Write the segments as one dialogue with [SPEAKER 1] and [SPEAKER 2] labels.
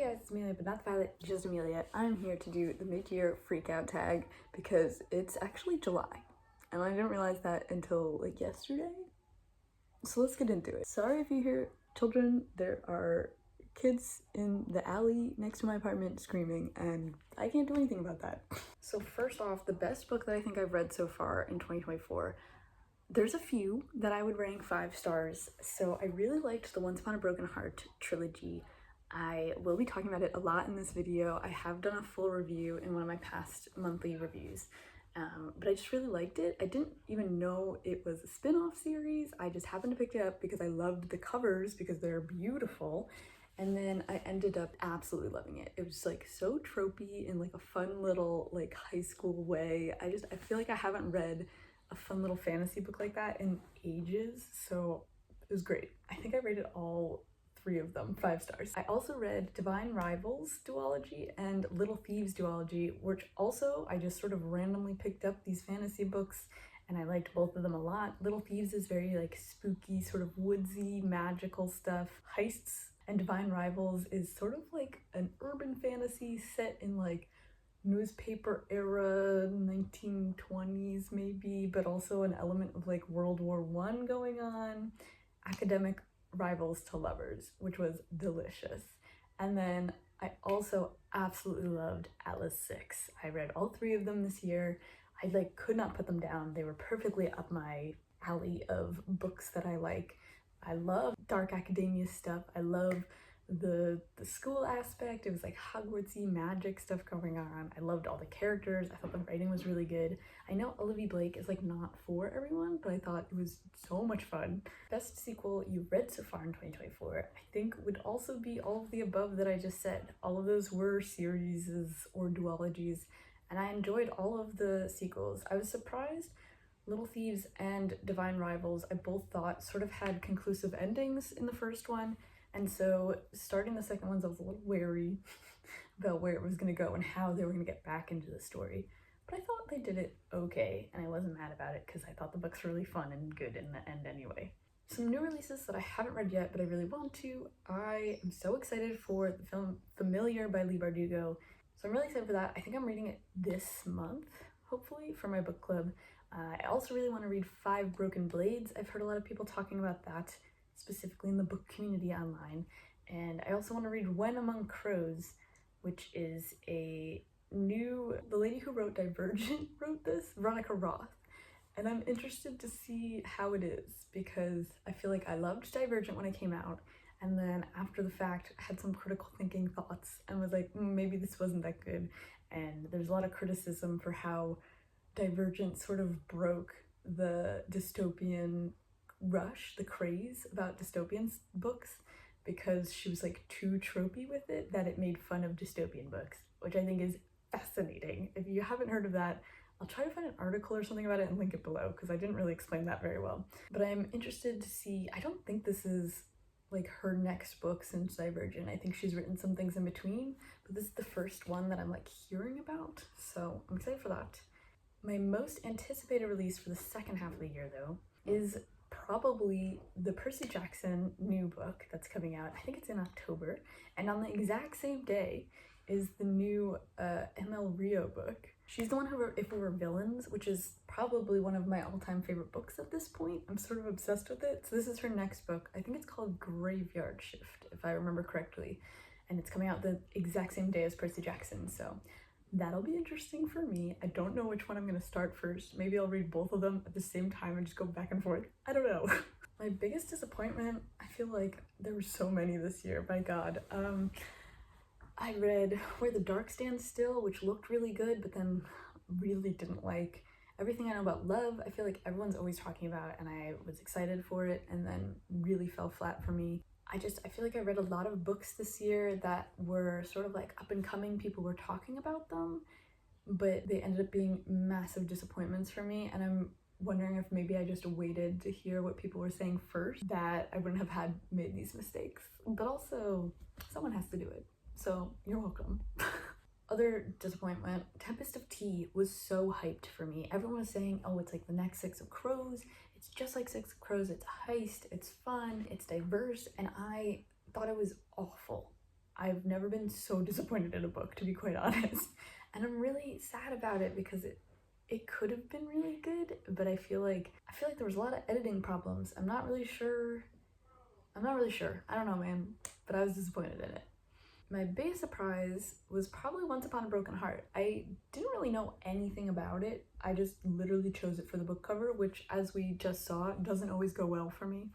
[SPEAKER 1] guys, it's Amelia, but not the pilot, just Amelia. I'm here to do the mid-year freakout tag because it's actually July. And I didn't realize that until like yesterday. So let's get into it. Sorry if you hear children, there are kids in the alley next to my apartment screaming and I can't do anything about that. So first off, the best book that I think I've read so far in 2024, there's a few that I would rank 5 stars. So I really liked the Once Upon a Broken Heart trilogy. I will be talking about it a lot in this video. I have done a full review in one of my past monthly reviews, but I just really liked it. I didn't even know it was a spin-off series. I just happened to pick it up because I loved the covers because they're beautiful, and then I ended up absolutely loving it. It was like so tropey in like a fun little like high school way. I feel like I haven't read a fun little fantasy book like that in ages, so it was great. I think I rated all 3 of them 5 stars. I also read Divine Rivals duology and Little Thieves duology, which also I just sort of randomly picked up these fantasy books and I liked both of them a lot. Little Thieves is very like spooky, sort of woodsy, magical stuff, heists, and Divine Rivals is sort of like an urban fantasy set in like newspaper era 1920s maybe, but also an element of like World War I going on. Academic rivals to lovers, which was delicious. And then I also absolutely loved Atlas 6. I read all 3 of them this year. I like could not put them down. They were perfectly up my alley of books that I like. I love dark academia stuff. I love the school aspect. It was like Hogwartsy magic stuff going on. I loved all the characters. I thought the writing was really good. I know Olivia Blake is like not for everyone, but I thought it was so much fun. Best sequel you read so far in 2024, I think would also be all of the above that I just said. All of those were series or duologies, and I enjoyed all of the sequels. I was surprised Little Thieves and Divine Rivals, I both thought sort of had conclusive endings in the first one. And so starting the second ones, I was a little wary about where it was going to go and how they were going to get back into the story. But I thought they did it okay, and I wasn't mad about it because I thought the book's really fun and good in the end anyway. Some new releases that I haven't read yet, but I really want to. I am so excited for the film Familiar by Leigh Bardugo. So I'm really excited for that. I think I'm reading it this month, hopefully, for my book club. I also really want to read 5 Broken Blades. I've heard a lot of people talking about that, specifically in the book community online. And I also want to read When Among Crows, which is the lady who wrote Divergent wrote this, Veronica Roth. And I'm interested to see how it is because I feel like I loved Divergent when it came out. And then after the fact, I had some critical thinking thoughts and was like, maybe this wasn't that good. And there's a lot of criticism for how Divergent sort of broke the dystopian rush, the craze about dystopian books, because she was like too tropey with it, that it made fun of dystopian books, which I think is fascinating. If you haven't heard of that, I'll try to find an article or something about it and link it below because I didn't really explain that very well. But I'm interested to see, I don't think this is like her next book since Divergent. I think she's written some things in between, but this is the first one that I'm like hearing about, so I'm excited for that. My most anticipated release for the second half of the year though is probably the Percy Jackson new book that's coming out. I think it's in October, and on the exact same day is the new ML Rio book. She's the one who wrote If We Were Villains, which is probably one of my all-time favorite books at this point. I'm sort of obsessed with it. So this is her next book. I think it's called Graveyard Shift, if I remember correctly, and it's coming out the exact same day as Percy Jackson, so that'll be interesting for me. I don't know which one I'm going to start first. Maybe I'll read both of them at the same time and just go back and forth. I don't know. My biggest disappointment, I feel like there were so many this year, my god. I read Where the Dark Stands Still, which looked really good, but then really didn't like. Everything I Know About Love, I feel like everyone's always talking about it, and I was excited for it, and then really fell flat for me. I feel like I read a lot of books this year that were sort of like up and coming, people were talking about them, but they ended up being massive disappointments for me, and I'm wondering if maybe I just waited to hear what people were saying first, that I wouldn't have made these mistakes. But also, someone has to do it, so you're welcome. Other disappointment, Tempest of Tea was so hyped for me. Everyone was saying, oh, it's like the next Six of Crows. It's just like Six of Crows. It's a heist. It's fun. It's diverse. And I thought it was awful. I've never been so disappointed in a book, to be quite honest. And I'm really sad about it because it could have been really good, but I feel like there was a lot of editing problems. I'm not really sure. I don't know, man, but I was disappointed in it. My biggest surprise was probably Once Upon a Broken Heart. I didn't really know anything about it. I just literally chose it for the book cover, which, as we just saw, doesn't always go well for me.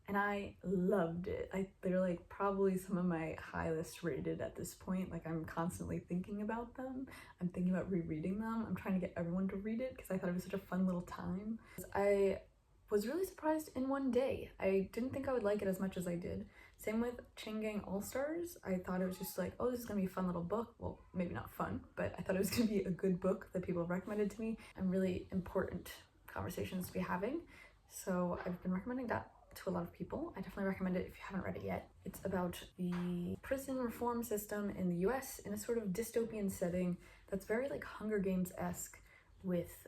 [SPEAKER 1] And I loved it. They're like probably some of my highest rated at this point. Like, I'm constantly thinking about them. I'm thinking about rereading them. I'm trying to get everyone to read it because I thought it was such a fun little time. I was really surprised in one day. I didn't think I would like it as much as I did. Same with Chain Gang All-Stars. I thought it was just like, oh, this is gonna be a fun little book. Well, maybe not fun, but I thought it was gonna be a good book that people recommended to me and really important conversations to be having. So I've been recommending that to a lot of people. I definitely recommend it if you haven't read it yet. It's about the prison reform system in the US in a sort of dystopian setting that's very like Hunger Games-esque, with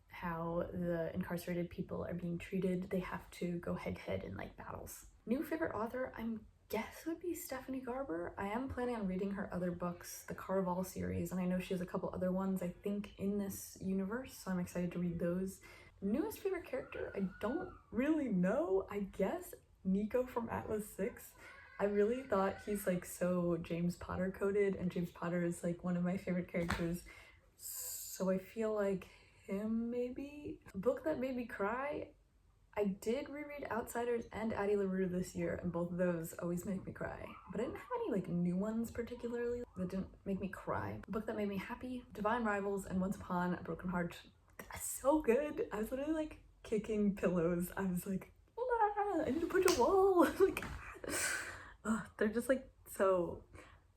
[SPEAKER 1] how the incarcerated people are being treated. They have to go head-to-head in like battles. New favorite author, I guess, would be Stephanie Garber. I am planning on reading her other books, the Caraval series, and I know she has a couple other ones, I think, in this universe, so I'm excited to read those. Newest favorite character, I don't really know. I guess Nico from Atlas 6. I really thought he's like so James Potter coded, and James Potter is like one of my favorite characters, so I feel like him maybe. A book that made me cry, I did reread Outsiders and Addie LaRue this year, and both of those always make me cry. But I didn't have any like new ones particularly that didn't make me cry. A book that made me happy, Divine Rivals and Once Upon a Broken Heart. So good. I was literally like kicking pillows. I was like, ah, I need to punch a wall. Like, they're just like so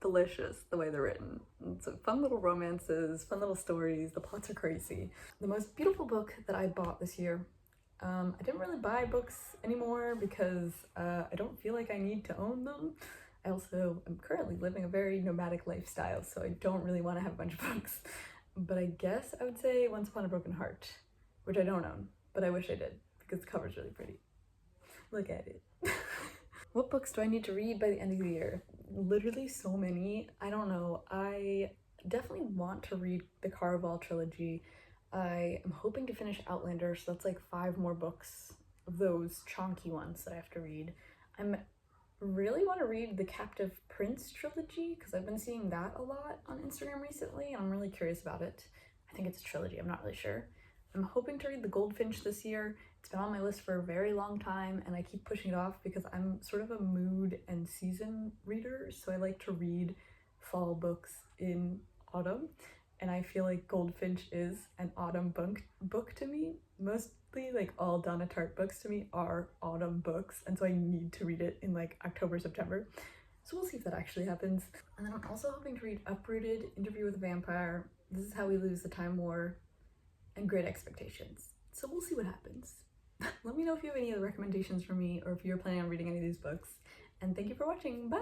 [SPEAKER 1] delicious the way they're written. It's fun little romances, fun little stories. The plots are crazy. The most beautiful book that I bought this year. I didn't really buy books anymore because I don't feel like I need to own them. I also am currently living a very nomadic lifestyle, so I don't really want to have a bunch of books. But I guess I would say Once Upon a Broken Heart, which I don't own, but I wish I did because the cover's really pretty. Look at it. What books do I need to read by the end of the year? Literally so many. I don't know. I definitely want to read the Caraval trilogy. I am hoping to finish Outlander, so that's like 5 more books of those chunky ones that I have to read. Really want to read the Captive Prince trilogy because I've been seeing that a lot on Instagram recently, and I'm really curious about it. I think it's a trilogy, I'm not really sure. I'm hoping to read The Goldfinch this year. It's been on my list for a very long time, and I keep pushing it off because I'm sort of a mood and season reader, so I like to read fall books in autumn, and I feel like Goldfinch is an autumn book to me. Mostly like all Donna Tartt books to me are autumn books, and so I need to read it in like October, September. So we'll see if that actually happens. And then I'm also hoping to read Uprooted, Interview with a Vampire, This Is How We Lose the Time War, and Great Expectations. So we'll see what happens. Let me know if you have any other recommendations for me or if you're planning on reading any of these books. And thank you for watching. Bye!